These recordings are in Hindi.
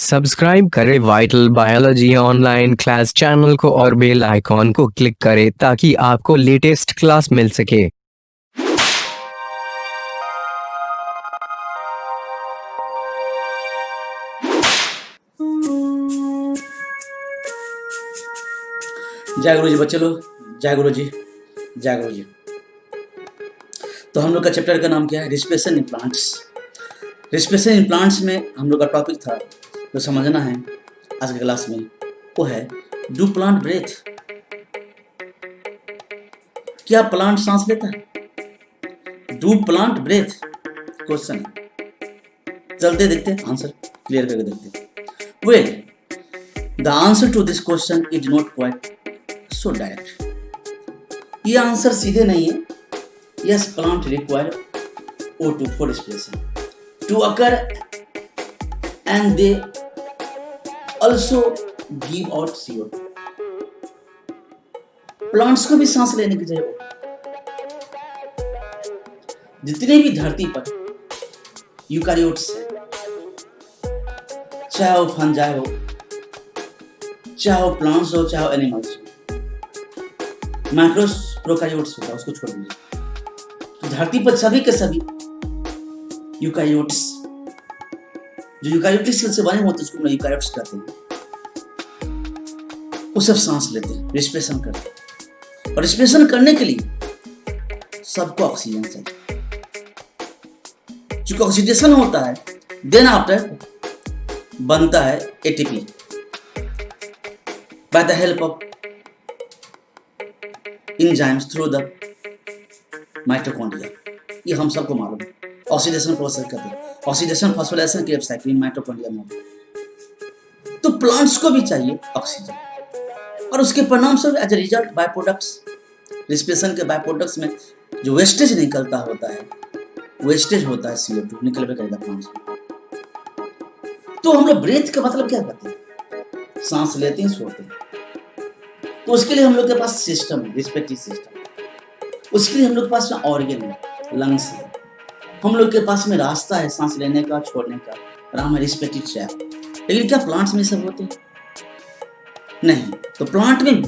सब्सक्राइब करें vital biology online class channel को और बेल आइकॉन को क्लिक करें ताकि आपको लेटेस्ट क्लास मिल सके। जय गुरु जी बच्चे लोग, जय गुरु जी, जय गुरु जी। तो हम लोग का चैप्टर का नाम क्या है? Respiration in plants. Respiration in plants में हम लोग का टॉपिक था जो समझना है आज की क्लास में, वो है डू प्लांट ब्रेथ। क्या प्लांट सांस लेता है? डू प्लांट ब्रेथ क्वेश्चन है। चलते देखते हैं, आंसर क्लियर करके देखते हैं। Well, the answer to this question is not quite so direct. ये आंसर सीधे नहीं है। Yes, plant require O2 for respiration to occur and they also give out CO2। Plants को भी सांस लेने की जरूरत है। जितने भी धरती पर यूकारियोट्स है, चाहे वो फंजाई हो, चाहे वो प्लांट्स हो, चाहे वो एनिमल्स हो, माइक्रोस प्रोकारियोट्स होता है, उसको छोड़ दीजिए। तो धरती पर सभी के सभी यूकारियोट्स, जो यूकारियोटिक सेल से बने होते हैं उसको हम यूकारियोट्स कहते हैं, वो सब सांस लेते हैं, रिस्पिरेशन करते हैं। और रिस्पिरेशन करने के लिए सबको ऑक्सीजन चाहिए। चूंकि ऑक्सीडेशन होता है, देन आफ्टर बनता है ATP by the help of enzymes through the mitochondria. ये हम सबको मालूम है। ऑक्सीडेशन प्रोसेस करते हैं, oxidation phosphorylation create cycle mitochondria में। तो प्लांट्स को भी चाहिए ऑक्सीजन, और उसके परिणाम स्वरूप as a result by products, respiration के बाय प्रोडक्ट्स में जो वेस्टेज निकलता होता है, वेस्टेज होता है CO2 निकलवे करेगा प्लांट्स में। तो हम लोग ब्रेथ का मतलब क्या करते हैं? सांस लेते हैं, छोड़ते हैं। तो उसके लिए हम लोग के पास सिस्टम है, रिस्पिरेटरी सिस्टम। उसके लिए हम लोग के पास ऑर्गन है, लंग्स है, हम लोग के पास में रास्ता है सांस लेने का, छोड़ने का, नाम है रिस्पिरेटरी ट्रैक। लेकिन क्या प्लांट्स में सब होते हैं? नहीं। तो प्लांट में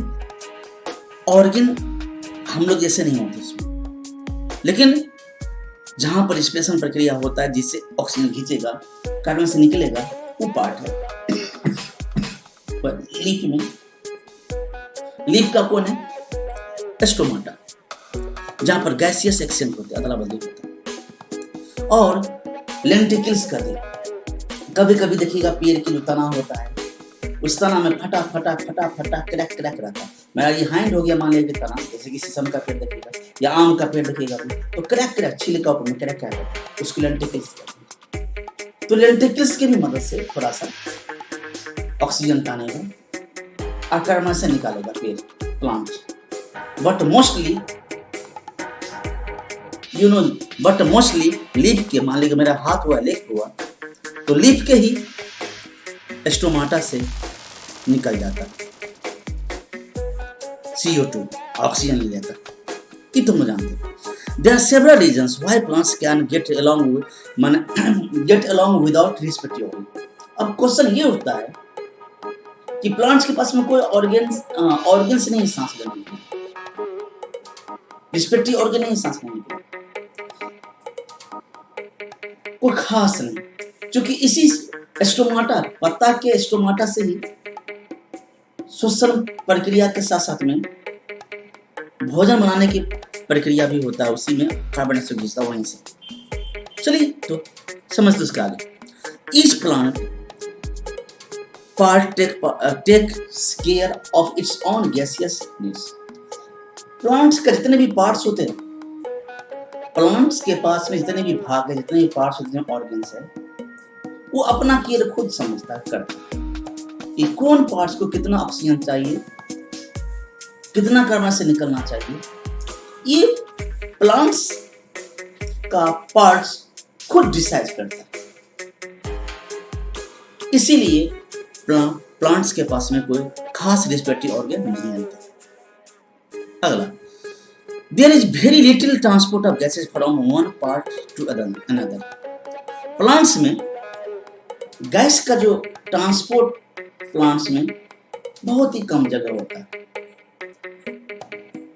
ऑर्गन हम लोग जैसे नहीं होते उसमें, लेकिन जहां पर रिस्पिरेशन प्रक्रिया होता है जिससे ऑक्सीजन खींचेगा, कार्बन से निकलेगा, वो पार्ट है। पर लीफ में, लीफ का कौन है? स्टोमाटा, जहां पर गैसियस एक्सचेंज होते हैं, अदला बदली होता है। और लेंटिकल्स का देखिए, कभी कभी देखिएगा पेड़ की जो तना होता है, उस तना में फटा फटा फटा फटा क्रैक क्रैक रहता है। मेरा ये हैंड हो गया, मान लीजिए तना, जैसे कि शीशम का पेड़ देखिएगा या आम का पेड़ देखिएगा, तो क्रैक क्रैक छिलका ऊपर में क्रैक क्रैक रहता है, उसको लेंटिकल्स कहते हैं। तो लेंटिकल्स की भी मदद से थोड़ा सा ऑक्सीजन तानेगा और कार्बन से निकालेगा पेड़, प्लांट। बट मोस्टली लीफ के, मान लीजिए मेरा हाथ हुआ, लेग हुआ, तो लीफ के ही स्टोमाटा से निकल जाता CO2, ऑक्सीजन ले लेता। ये तुम जानते हो। There are several reasons why plants can get along without respiratory organ। अब क्वेश्चन ये उठता है कि प्लांट्स के पास में कोई ऑर्गन्स नहीं सांस लेने के लिए, रिस्पिरेटरी ऑर्गन नहीं सांस लेने के लिए, कोई खास नहीं। क्योंकि इसी स्टोमाटा, पत्ता के स्टोमाटा से ही श्वसन प्रक्रिया के साथ साथ में भोजन बनाने की प्रक्रिया भी होता है, उसी में कार्बन डाइऑक्साइड घिसता वहीं से। चलिए तो समझते उसके आगे। Each plant part take care of its own gaseous needs. Plants के जितने भी पार्ट्स होते हैं, प्लांट्स के पास में जितने भी भाग है, जितने भी पार्ट्स, जितने ऑर्गन्स है, वो अपना केयर खुद समझता है, करता है कि कौन पार्ट्स को कितना ऑक्सीजन चाहिए, कितना कार्बन से निकलना चाहिए। ये प्लांट्स का पार्ट्स खुद डिसाइड करता है। इसीलिए प्लांट्स के पास में कोई खास रिस्पिरेटरी ऑर्गन नहीं होता। अगला, there is very little transport of gases from one part to another। Plants में गैस का जो ट्रांसपोर्ट प्लांट्स में बहुत ही कम जगह होता है,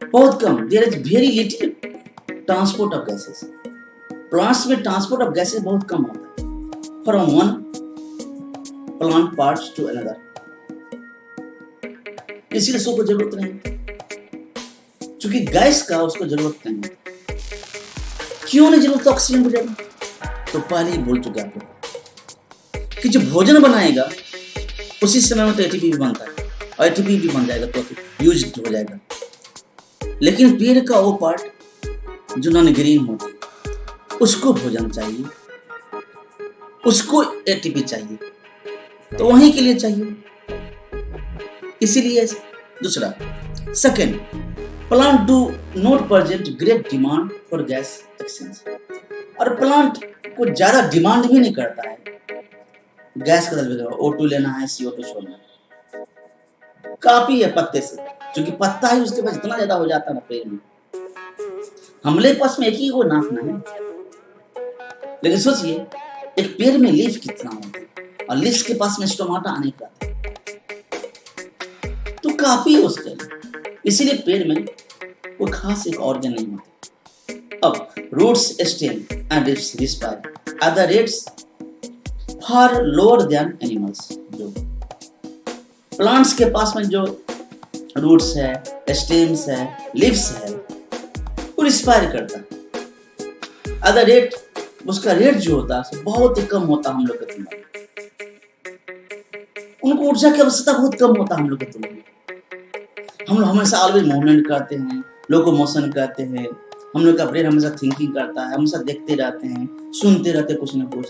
बहुत कम। There is very little transport of gases. Plants में ट्रांसपोर्ट ऑफ गैसेस बहुत कम होता है from one plant parts to another, इसलिए उसको जरूरत नहीं, क्योंकि गैस का उसको जरूरत नहीं। क्यों नहीं जरूरत ऑक्सीजन को जाएगी? तो पहले ही बोल चुके आप लोग कि जो भोजन बनाएगा उसी समय में तो एटीपी भी बनता है और एटीपी भी बन जाएगा तो यूज हो जाएगा। लेकिन पेड़ का वो पार्ट जो नॉन ग्रीन होता है उसको भोजन चाहिए, उसको एटीपी चाहिए, तो वहीं के लिए चाहिए, इसीलिए। दूसरा, second, plant do not present great demand for gas exchange. और प्लांट को ज्यादा डिमांड भी नहीं करता है गैस का, O2 लेना है, CO2 छोड़ना है, काफी है पत्ते से, क्योंकि पत्ता ही उसके पास इतना ज्यादा हो जाता है ना पेड़ में। हमले पास में एक ही को नापना है, लेकिन सोचिए एक पेड़ में लीफ कितना होता है और लीफ के पास में स्टोमाटा आने का, तो काफी है उसके लिए, इसीलिए पेड़ में वो खास एक ऑर्गन नहीं होता। अब roots, stem and leaves respire are the rates far lower than animals. जो प्लांट्स के पास में जो रूट्स है, स्टेम्स है, लीव्स है, वो रिस्पायर करता है। अदर रेट, उसका रेट जो होता है बहुत ही कम होता है हम लोग के तुलना में। उनको ऊर्जा की आवश्यकता बहुत कम होता है हम लोग के तुलना में। हम लोग हमेशा ऑलवेज मूवमेंट करते हैं, लोकोमोशन करते हैं, हम लोग का ब्रेन हमेशा थिंकिंग करता है, हमेशा देखते रहते हैं, सुनते रहते हैं, कुछ ना कुछ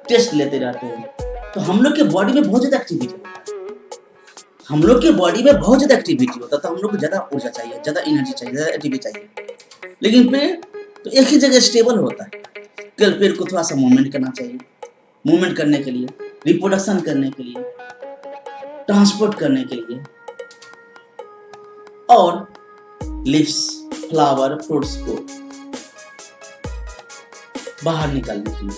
टेस्ट लेते रहते हैं। तो हम लोग के बॉडी में बहुत ज्यादा एक्टिविटी होता है, हम लोग के बॉडी में बहुत ज्यादा एक्टिविटी होता है, तो हम लोग को ज्यादा ऊर्जा चाहिए, ज्यादा एनर्जी चाहिए, ज्यादा एटीपी चाहिए। लेकिन पेड़ तो एक ही जगह स्टेबल होता है। कल पेड़ को थोड़ा सा मूवमेंट करना चाहिए, मूवमेंट करने के लिए, रिप्रोडक्शन करने के लिए, ट्रांसपोर्ट करने के लिए, और लीव्स, फ्लावर, फ्रूट्स को बाहर निकालने के लिए,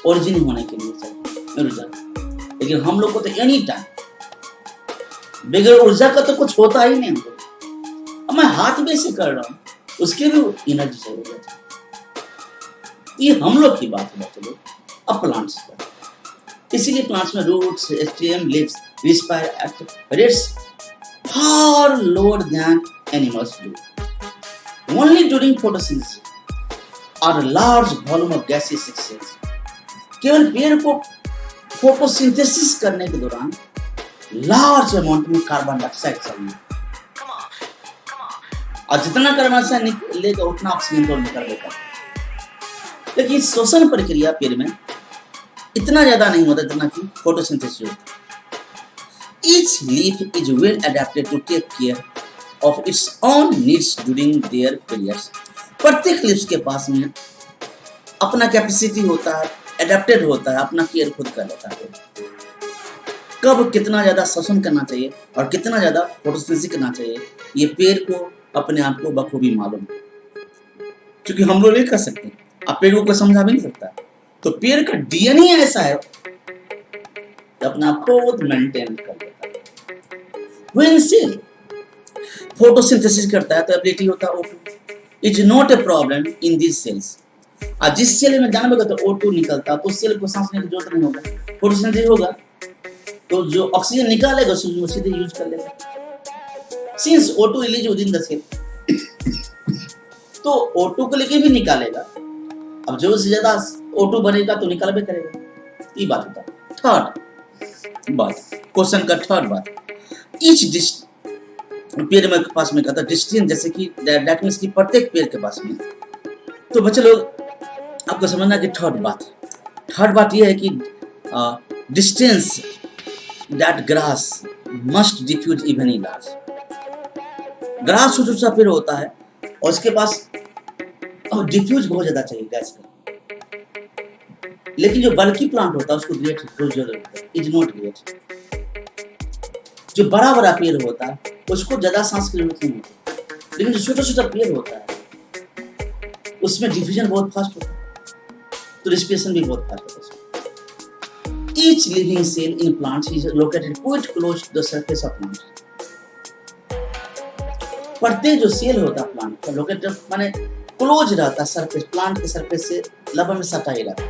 ओरिजिन होने के लिए चाहिए ऊर्जा। लेकिन हम लोग को तो एनी टाइम बगैर ऊर्जा का तो कुछ होता ही नहीं हमको। अब मैं हाथ में से कर रहा हूँ, उसके भी एनर्जी चाहिए। ये हम लोग की बात है, चलो अब प्लांट्स पर। इसीलिए प्लांट्स में roots, stem, leaves respire at rates far lower than animals do. Only during photosynthesis are a large volume of gases exchanged. केवल पेड़ को फोटोसिंथेसिस करने के दौरान लार्ज अमाउंट में कार्बन डाइऑक्साइड चाहिए, और जितना कार्बन डाइऑक्साइड निकलेगा उतना ऑक्सीजन तो निकल देगा। लेकिन श्वसन प्रक्रिया पेड़ में इतना ज्यादा नहीं होता जितना कि फोटोसिंथेसिस होता है। Each leaf is well adapted to take care of its own needs during their periods. प्रत्येक लीव्स के पास में अपना कैपेसिटी होता है, एडेप्टेड होता है, अपना केयर खुद कर लेता है। कब कितना ज्यादा श्वसन करना चाहिए और कितना ज्यादा फोटोसिंथेसिस करना चाहिए, ये पेड़ को अपने आप को बखूबी मालूम है, क्योंकि हम लोग नहीं कर सकते। आप पेड़ को समझा भी नहीं सकता। तो पेड़ का डीएनए ऐसा है अपना खुद मेंटेन कर लेता है। When cell photosynthesis करता है तो एबिलिटी होता है O2 is not a problem in these cells। और जिस सेल में जानोगे तो O2 निकलता तो उस सेल को सांस लेने की जरूरत नहीं होगा, फोटोसिंथेसिस होगा तो जो ऑक्सीजन निकालेगा उसको सीधे यूज कर लेगा। Since O2 release within the cell तो O2 को लेके भी निकालेगा। अब जो से ज्यादा O2 बनेगा तो निकाल भी करेगा। ये बात होता है। थर्ड बात, क्वेश्चन का थर्ड बात, ईच पेड़ में पास में कहता डिस्टेंस, जैसे कि दैट मींस कि प्रत्येक पेड़ के पास में। तो बच्चे लोग आपको समझना कि थर्ड बात ये है कि distance that grass must diffuse even in large. Grass छोटा छोटा पेड़ होता है और उसके पास डिफ्यूज बहुत ज्यादा चाहिए गैस का। लेकिन जो बल्कि प्लांट होता है उसको ग्रेट इज नॉट ग्रेट। जो बड़ा बड़ा पेड़ होता है उसको ज्यादा सांस की जरूरत नहीं होती, लेकिन जो छोटा छोटा पेड़ होता है उसमें डिफ्यूजन बहुत फास्ट होता है, तो रिस्पिरेशन भी बहुत फास्ट होता है। each living cell in plants is located quite close to the surface of plant. प्रत्येक जो सेल होता है प्लांट का लोकेटेड माने क्लोज रहता सरफेस, प्लांट के सरफेस से लगभग में सटा ही रहता,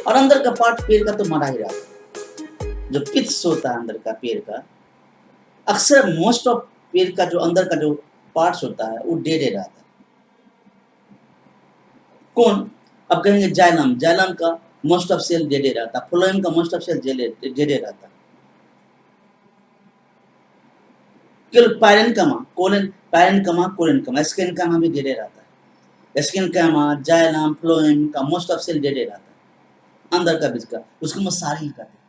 और अंदर का पार्ट पेड़ का तो मरा ही रहता। जो पिथ्स होता है अंदर का पेड़ का, अक्सर मोस्ट ऑफ पेड़ का जो अंदर का जो पार्ट्स होता है वो डेड रहता है। कौन? अब कहेंगे जाइलम, जाइलम का मोस्ट ऑफ सेल डेड रहता, फ्लोएम का मोस्ट ऑफ सेल डेड रहता। केवल पैरेन्कमा, कोलेनकमा, स्किनकमा भी डेड रहता है। स्किनकमा, जाइलम, फ्लोएम का मोस्ट ऑफ सेल डेड रहता है अंदर का बीज का, उसको मसारिल कहते हैं।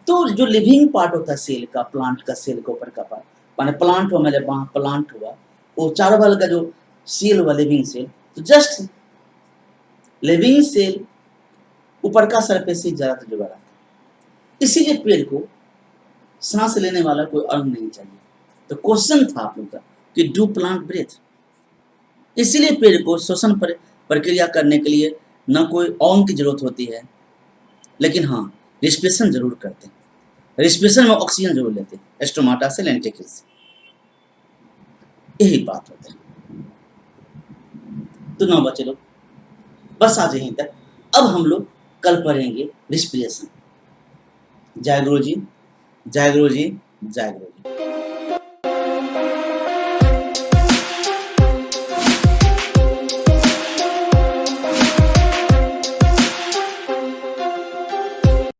तो जो लिविंग पार्ट होता है सेल का, प्लांट का सेल के ऊपर का पार्ट, माने प्लांट हुआ, मेरे वहाँ प्लांट हुआ, वो चारों वाले का जो सेल हुआ लिविंग सेल, तो जस्ट लिविंग सेल ऊपर का सरफेस से ज्यादा जुड़ा रहता है। इसीलिए पेड़ को सांस लेने वाला कोई अंग नहीं चाहिए। तो क्वेश्चन था आप लोग का कि डू प्लांट ब्रीथ, इसीलिए पेड़ को श्वसन प्रक्रिया करने के लिए न कोई अंग की जरूरत होती है, लेकिन हाँ रिस्पिरेशन जरूर करते हैं। रिस्पिरेशन में ऑक्सीजन जरूर लेते हैं स्टोमाटा से, लेंटिकल से, यही बात होता है। तो ना बच्चे लोग, बस आज यहीं तक। अब हम लोग कल पढ़ेंगे रिस्पिरेशन। जय गुरु जी, जय गुरु जी, जय गुरु जी।